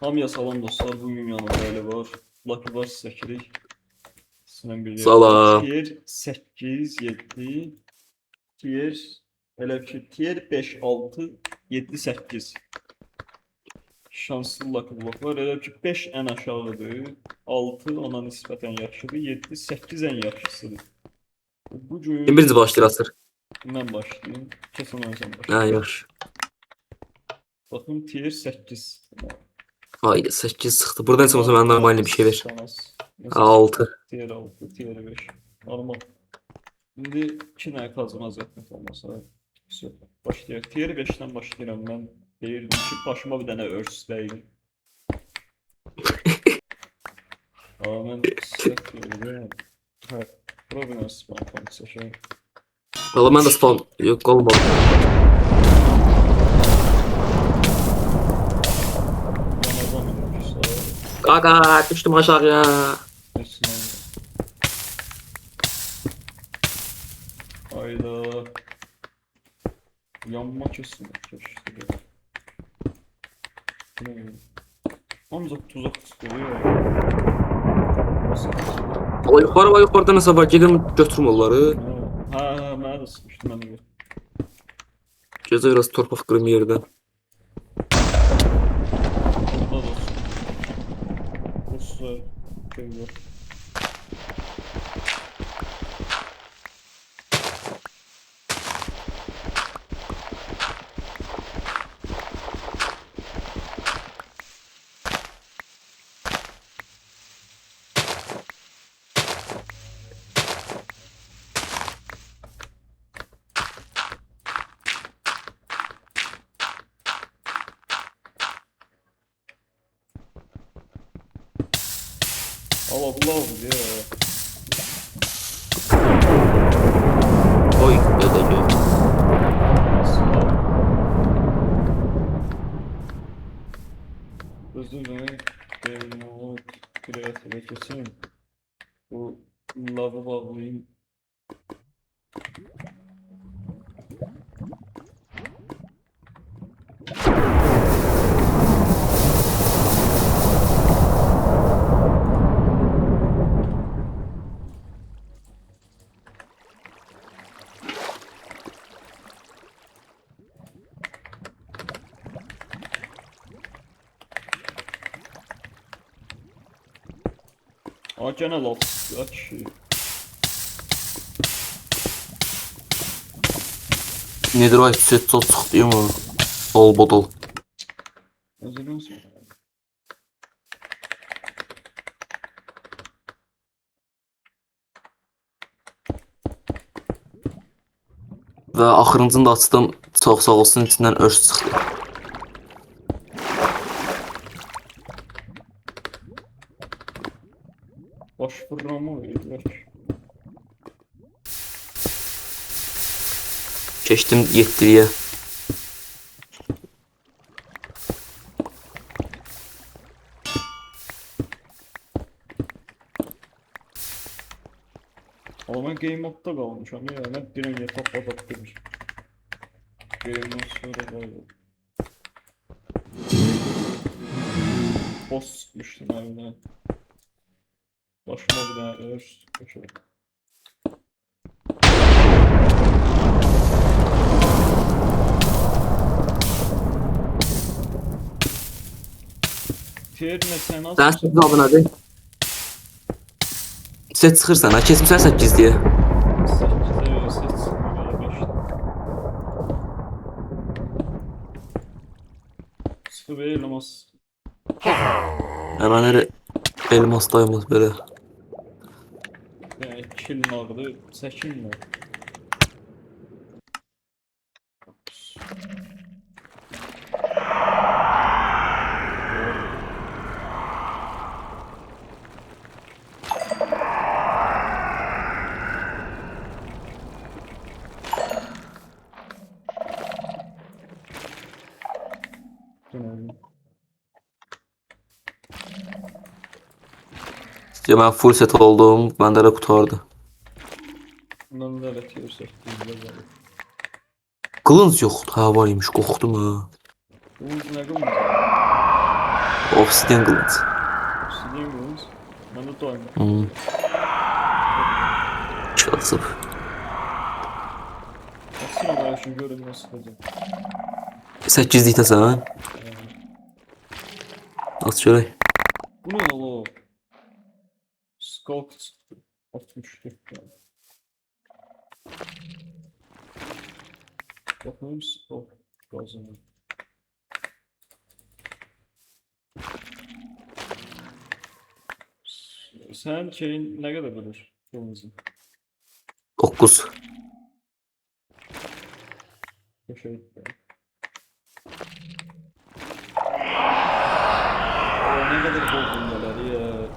Hamıya salam dostlar. Bugün yanımda elə var. Lucky var çəkirik. Sizlə birlikdə. Salam. Tier 8, 7. Tier elə ki tier 5, 6, 7, 8. Şanslı Lucky blok var. Elə ki 5 ən aşağıdır. 6 ona nisbətən yaxşıdır. 7, 8 ən yaxşısıdır. Bugün Kim birinci başlayır Asır? mən başlayayım. Kesin sən Ha, başlayayım. yaxşı. Baxın tier 8. Haydi 8 çıxdı. Buradan çıxmasa mən normal bir şey ver. 6. Tier 6, tier 5. Normal. Şimdi 2 dənə kazma zəhmət olmasa. Başlayaq. Tier 5-dən başlayıram. Mən deyirdim ki, başıma bir dənə örs dəydi. Mən səhv deyirdim. Hə, Provenance spawn point seçəyim. Valla mən də spawn yox olmadı. Ramazan ömrüsü. Qaqa düşdüm aşağıya. Nesin Hayda. Yanma kesin. Keşke. Ne? Ancak tuzak çıkıyor. Nasıl? Valla yuxarıdan nəsə var. Gedim götürüm onları. Ha, mənə də sıkışdı mənə bir. Gözə biraz torpaq qırım yerdən. Burada da olsun. Ruslar. Köyler. Allah ya. Oy gözə. Özür dilerim. Benim kreatif'e kesin. Bu lavı bağlayayım. Gene lav aç. Nedir o set çok çıxdı mı? Sol bodol. Özür dilerim. Və axırıncını da açdım. Çox sağ olsun içindən örs çıxdı. Baş fırlama verir. Keçdim 7-yə. Ama ben game modda kalmışım ya. Ben bir önce topladık demiş. Game mod sonra böyle. Boss sıkmıştım evden. Başıma bir tane örs. Şöyle. Tier ne sen az? Sən 8 aldın hadi. Set çıxırsan ha, keçmişsən 8-dəyə. 8'e ses böyle 5. 0 elmas. Hemen elə elmasdayımız belə. Yani kill nardı. 8 mi? Ya mən full set oldum, məndə də qutardı. Bundan da üretiyorsak değil. Qılınc yoxdur, ha var imiş, qorxdum ha. Bu ne kadar? Obsidian kılıç. Obsidian kılıç. Ben de diamond. Hmm. Çalsıp. Baksana ben şu görün nasıl olacak. 8 ditəsən. At görək. Bu ne oğlum? Skulk 64 yani. Bakayım Skulk lazım. Sen şeyin ne kadar bilir? Kırmızı. 9. Bu şey. O ne kadar bol bunlar ya.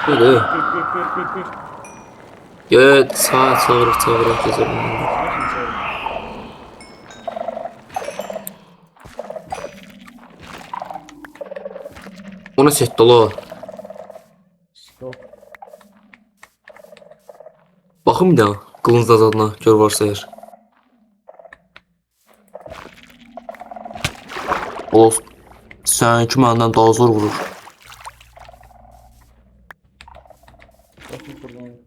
Böyle. Kır. Ya sağa çağırır gezelim. Bakın sen. Ona set dolu. Skulk. Baxım bir daha. Qılınc azadına gör varsa eğer. O səninki məndən daha zor vurur. Bakın buradan.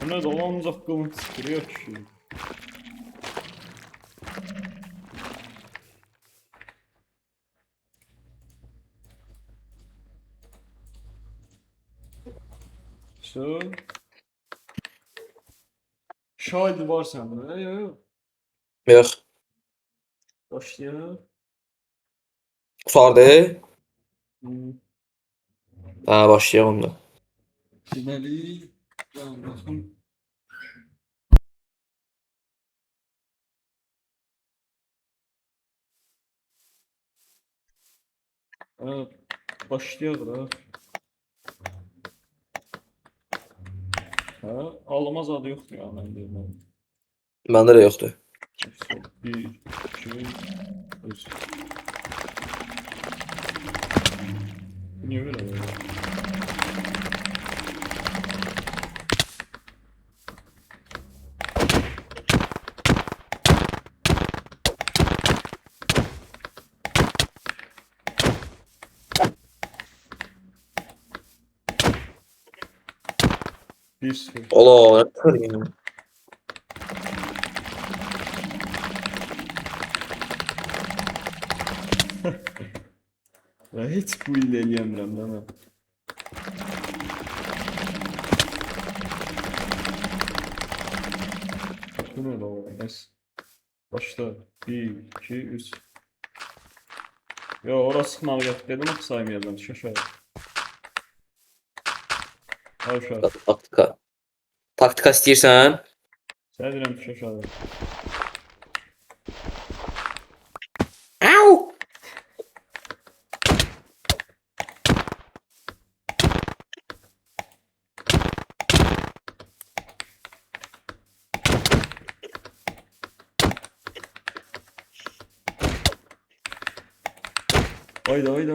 Bu ne dolanacak kılın sıkılıyor ki. So. Şahidi var sende. Yok. Yox. Başlayalım. Qurtardı. Hmm. Hə, başlayaq onda. Deməli, yani bakın. Evet, başlayalım da. Ha, ağlamaz adı yoktu ya ben deyim. Məndə də yoxdur. Bir, iki, üç. Niye böyle oluyor? Bir sıfır. Ola, nə tər Ya hiç bu ile eləyəmirəm də mən. Bu ne lan? Neyse. Başla. 1, 2, 3. Yo orası sıkmalı yok dedim ama saymayalım. Şaşar. Al şu an. taktika. Taktika istəyirsən? Sen direm şaşar. Au!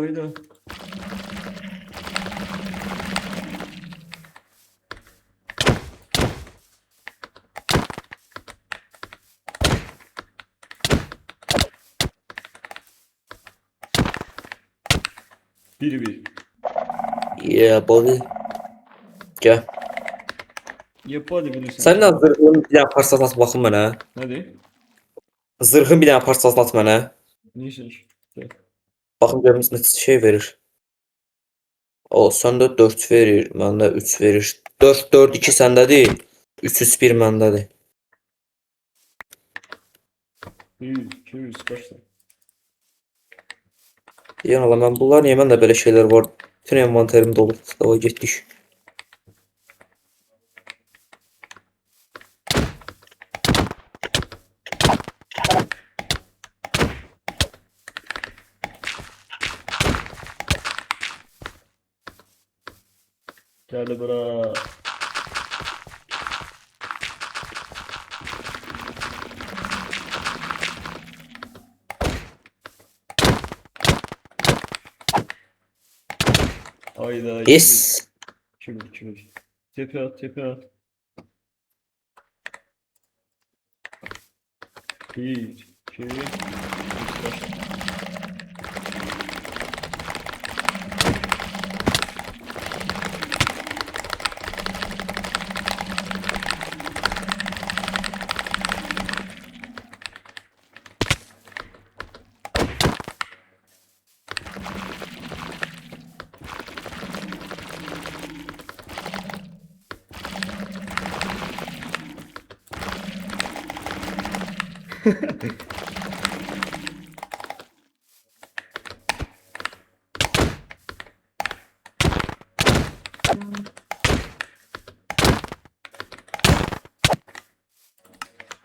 Hayda. Bir. Yeah, buddy. Gəl. Yapı hadi bilirsin. Sən də zırhın bir dənə parçasını at baxım mənə. Ne değil? Zırhın bir dənə parçasını at mənə. Ne işin iş? Gel. Baxım görüm nə şey verir. O səndə 4 verir, məndə 3 verir. 4 2 səndədir. 3 1 məndədir. 1, 2, 3 başla. Deyən Allah mən bunlar niyə məndə belə şeylər var? Bütün envanterim dolu. Dava getdik. Gəl bura. Hayda. Yes. 2-1. Tepe at, tepe at. 1, 2, 3, başla.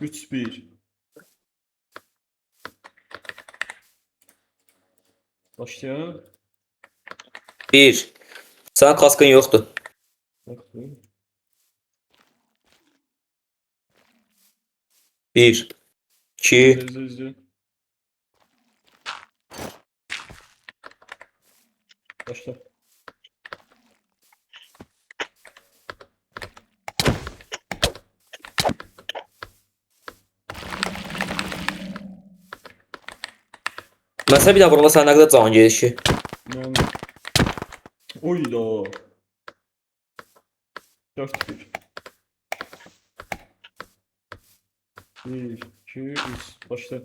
Üç bir. Başlayalım. 1. Sənin kaskın yoxdur. Bakayım. 1 2 İzle. Başla. Məsələn bir daha vuranda sən nə qədər can gedir ki? Yani. Oyda. 4-1. 1, 2, 3. Başla.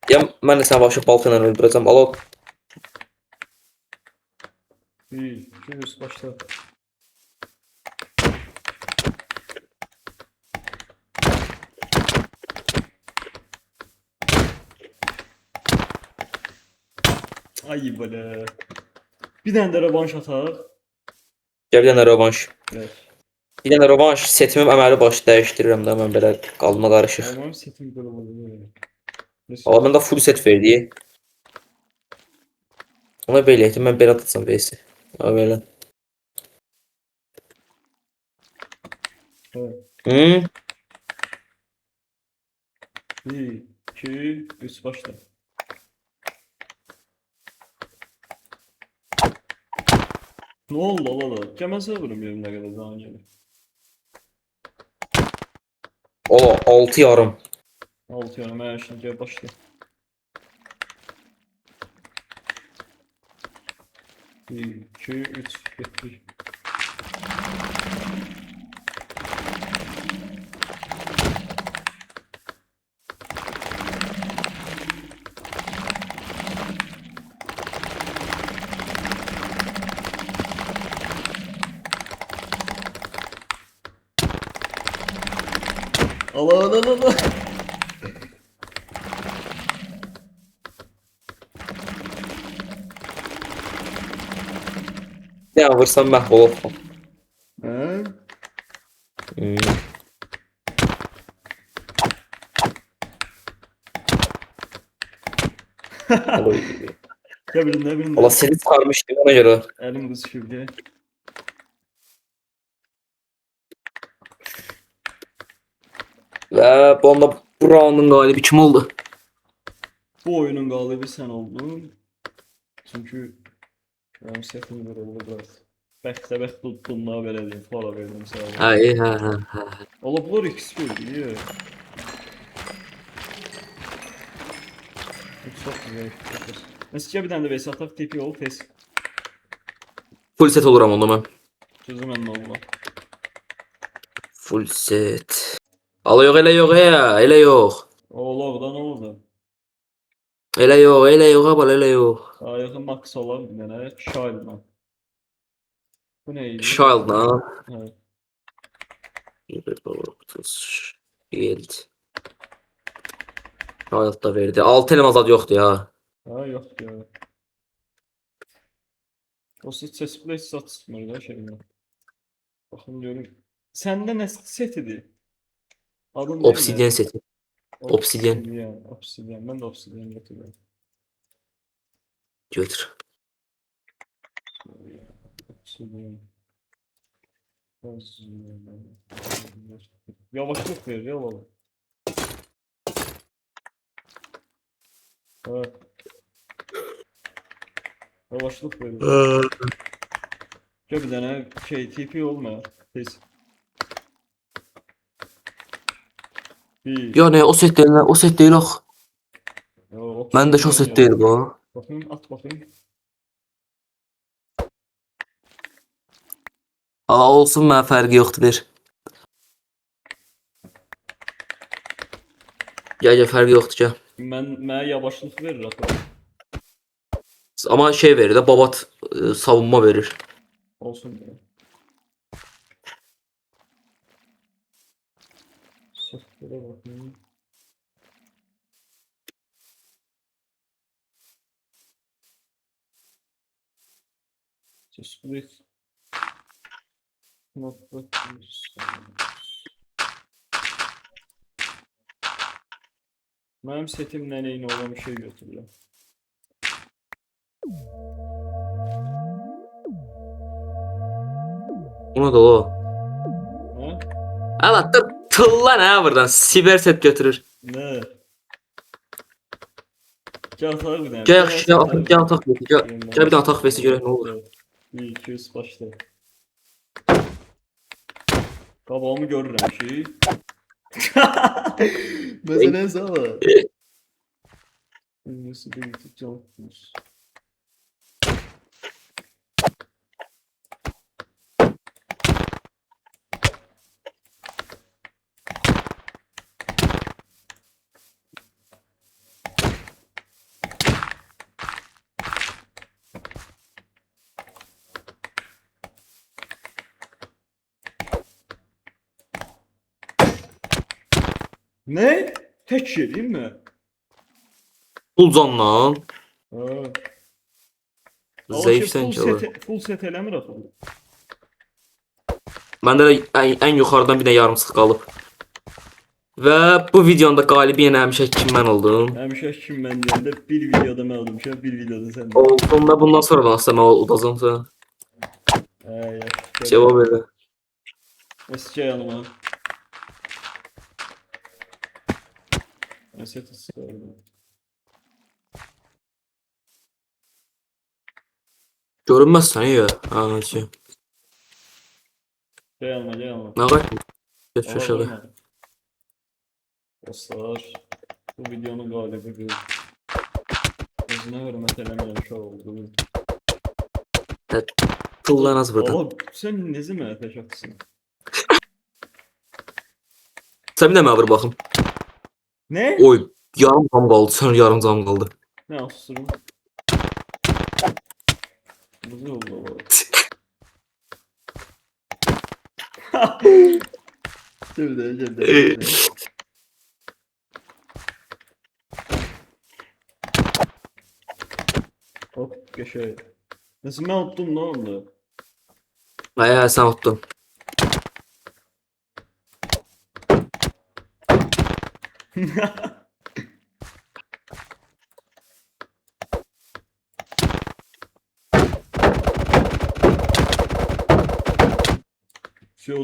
Ya mən də səni başqa balta ilə öldürəcəm. Alo. 1, 2, 3. Başla. Ay böyle. Bir tane de revanş atar. Gəl bir dənə rövanş. Evet. Bir dənə rövanş setimi əməli başı dəyişdirirəm də mən belə qalma qarışıq. Tamam setim böyle oluyor. Valla məndə full set verdi. Ona belə etdim, mən belə atacam veysi. Ha belə. Evet. Hı? 1, 2, 3. Başla. Ne oldu ola? Kemal vurum yerine kadar daha önce. O 6 yarım. 6 yanıma yaşayınca başla. Bir, iki, üç, getir. Allah. Ya vursam məhv olub. He? Hı. Oy. Ya birinde. Valla seni çıxarmışdım ona görə. Elim kız şurada. Və bu anda bu roundun qalibi kim oldu? Bu oyunun galibi sen oldun. Çünkü benim setim böyle oldu biraz. Bəxtəbəxt tutduğumdan belə deyim, para verdim sağ ol. Hə, hə. Ola bunlar ikisi iyi. Çok güzel. Mesela bir tane de Veysel Atak tipi ol tez. Full set oluram onda mən. Sözüm önüne olma. Full set. Ala yox, elə yox ya, elə yox. Oğlu da ne oldu? Elə yox abal, elə yox. Daha yakın max olan bir tane Shild'dan. Bu neydi? Child'dan. Evet. 1 dolar 30 yield. Hayatta verdi. 6 elmas zad yoxdur ya. Ha yok ya. O chest plate sat çıkmır da şeyden. Bakın görün. Sende ne set idi? Adın Obsidian seti. Obsidian. Obsidian. Ben de obsidian getiriyorum. Götür. Obsidian. Yavaşlık ver ya valla. Evet. Yavaşlık ver. Bir tane şey TP olmuyor. Tez. Bir. Ya ne o set değil lan. O set değil ox. Ya, Məndə o set değil bu. Bakayım at bakayım. Aa olsun mənə fərqi yoxdur ver. Gəl fərqi yoxdur gəl. Mənə yavaşlıq verir axı. Amma şey verir də babat savunma verir. Olsun ya. Sıfıra bakayım. Split. Benim setimle neyine olan bir şey götürüyor. Ona da o. Ha? Evet dur tıllan ha buradan. Siber set götürür. Ne? Gel atar bir tane. Gəl yaxşı gəl ataq versin. Gəl bir dənə ataq versin görək nə olur. 1 2 3 başla. Qabağımı görürəm ki. Məsələn sağla. Nasıl bir tutacağım? Ne? Tek şey değil mi? Pulcan lan. Ha. Zəifsən ki o. Full set eləmir axı. Məndə də ən yuxarıdan bir də yarımsıq qalıb. Və bu videonun da qalibi yenə həmişə kim mən oldum. Həmişə kim mən deyəndə bir videoda mən oldum ki, bir videoda sən. Olsun bundan sonra da nasıl mən udacağam sən. Cevab ver. Eski yanıma. Set istiyorum. Görünməzsən ya. Ha, şey. Gel yanıma. Nə var? Geç aşağı. Dostlar, bu videonun galibi bir özünə hörmət eləməyən uşaq oldu. Tullanaz buradan. Oğlum, sen ne zaman yapacaksın? Sən bir də mənə vur baxım. Ne? Oy, yarım cam qaldı. Sən yarım cam qaldı. Ne asurum? Ne oldu o? Şimdi. Hop geçey. Nasıl ben unuttum ne oldu? Ay sən utdun.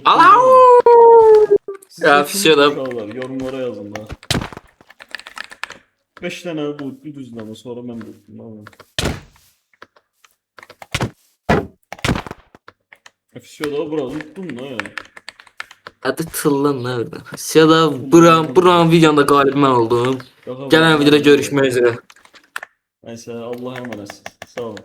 Alau! Ya fişiyada. Yorumlara yazın da. 5 tane bu düzleme sonra ben buldum. Fişiyada burada unuttum da ya. Hadi tıllan ne orada. Fişiyada buran videonda qalibi mən oldum. Gələn videoda görüşmək üzrə. Neyse Allah'a emanet. Sağ olun.